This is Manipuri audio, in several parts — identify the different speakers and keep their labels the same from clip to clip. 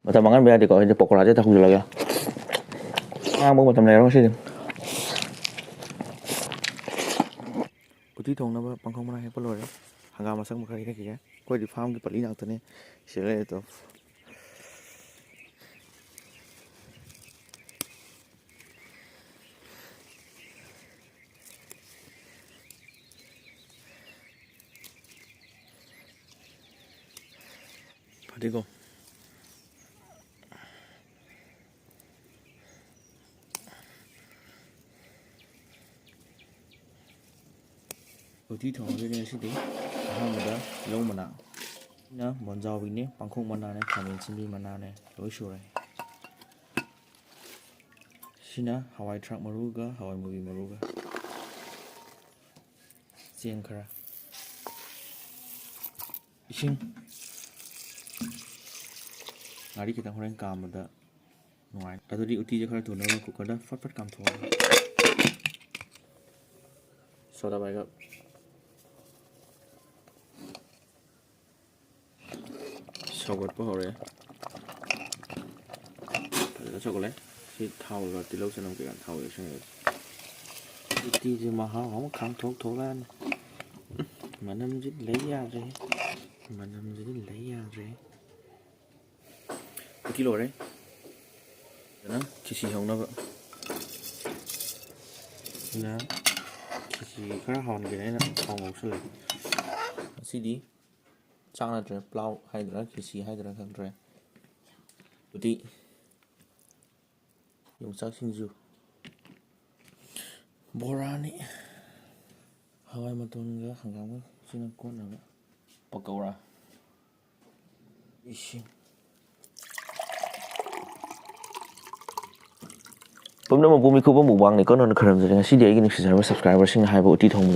Speaker 1: Mata mangan biar di kau ini pokok aja tak hujul lagi. Mau mata merah sih. Uti thong na ba pangkhong mana hepa lore. Hangga masak makai ini kia. Kau di farm di pali nak tu ni. Sila itu. Padi ko. Uti thong ni ni sih deh. Hangga lau mana. Na monjau ini pangkhong mana ni kami cindi mana ni. Loi sure. Sina Hawaii truck maruga, Hawaii movie maruga. Siang kara. Ising. Ngari kita horen kam da. Nuai. Ado di uti jakar tu nama kukar da fat kam tu. Soda baik. Sobat po hore. Ada coklat. Si thau là tí lâu sẽ làm cái ăn thau sẽ tí gì mà không kháng thuốc thuốc lan mà năm dứt lấy ra rồi mà năm dứt lấy ra rồi cái kilo đấy đó cái gì không nó vậy đó cái gì khá hòn cái đấy là hòn ngọc sơn xí đi trang là rồi plau hay là cái gì hay là thằng rồi tí Yongsak Singju Borani Hawaii matun ga hanggang sino ko na pakora Ishi Pumna mo bumi ko ba mukbang ni ko non karam jeng si dia gini subscriber subscriber sing hai ba uti thong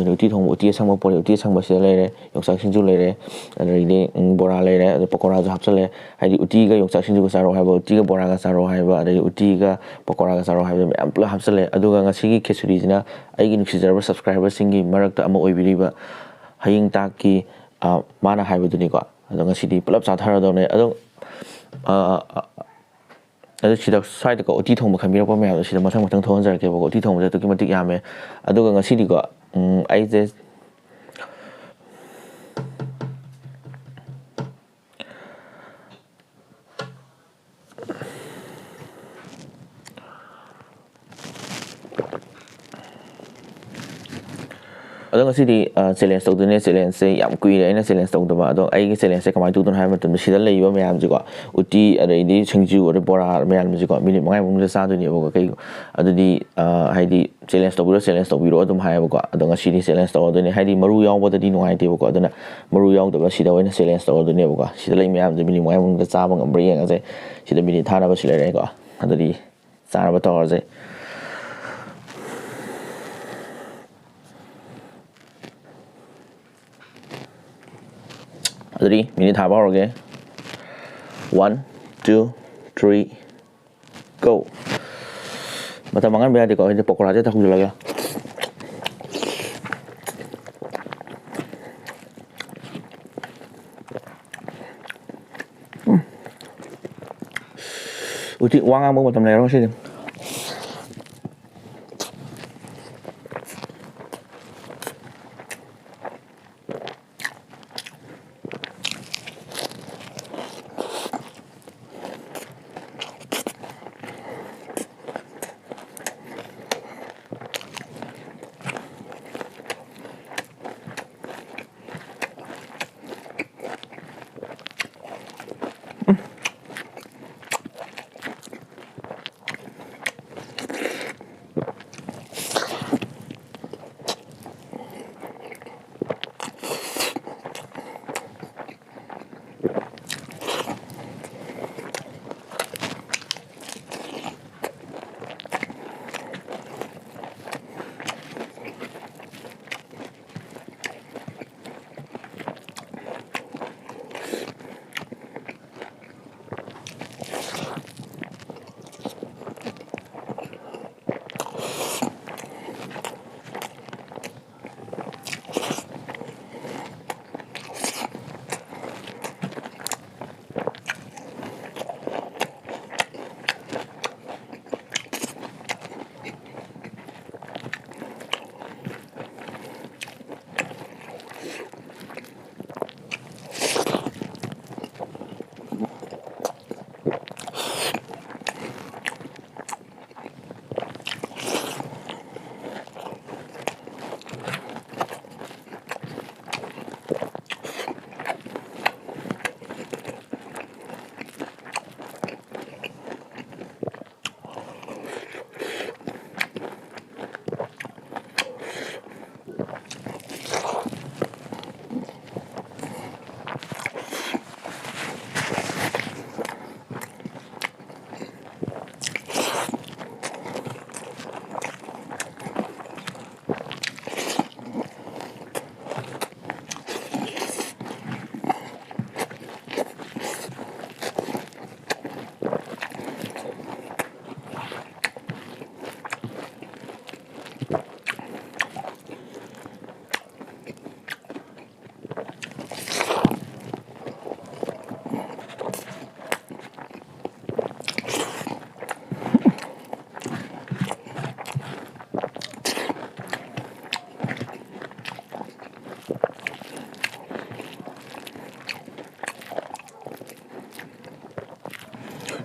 Speaker 1: uti sang ba pore uti sang ba se le re Yongsak Singju le re adari de bora le re pakora jo hapsale hai di uti ga Yongsak Singju ko saro hai ba uti ga bora ga saro hai ba adari uti ga pakora ga saro hai ba am pula hapsale adu ga ngasi gi khesuri jina ai gini subscriber sing gi marak ta ama oibiri ba haying ta ki mana hai ba du ni ko adu ngasi di pulap sa thara do ne adu Ada sida side ko uti thong bakhan birak pa me sida mathang thon jar ke ko uti thong ja to ki matik yame aduga ngasi di ko ai je Ada ngasi di challenge to dune challenge se yam kui re na challenge to ba ado ai ge challenge se kamai tu don hai matum sida lei ba me am ji ko uti adai di chingju or bora me am ji ko minute mangai mung sa du ni ba kai adu di hai di challenge to biro adum hai ba ko ado ngasi di challenge to do ni hai di maru yaw ba di nuai te ba ko aduna maru yaw da ba sida wena challenge to do ni ba ko sida lei me am ji minute mangai mung sa ba ngam bre yang ase sida minute thana ba sila re ko adu di sa ba to je Adri, minit haba okay. 1, 2, 3, go. Mata mangan biar di kau ini pokok aja tak hujul lagi. Uti uang apa mau tamai orang sih?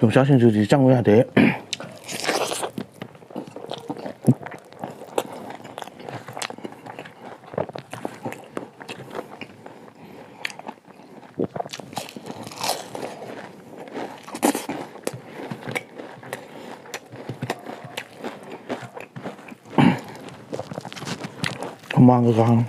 Speaker 1: 용샤신 주지 짱구야 돼. mang cái con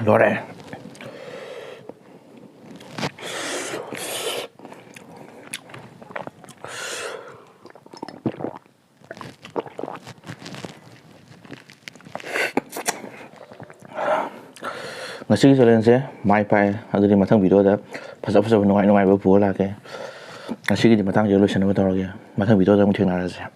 Speaker 1: 노래 ngasi challenge mai pai aduri mathang video da phasa phasa nuai nuai ba pula ke ngasi gi matang je lo shan ba tor ge mathang video da mu theng na ra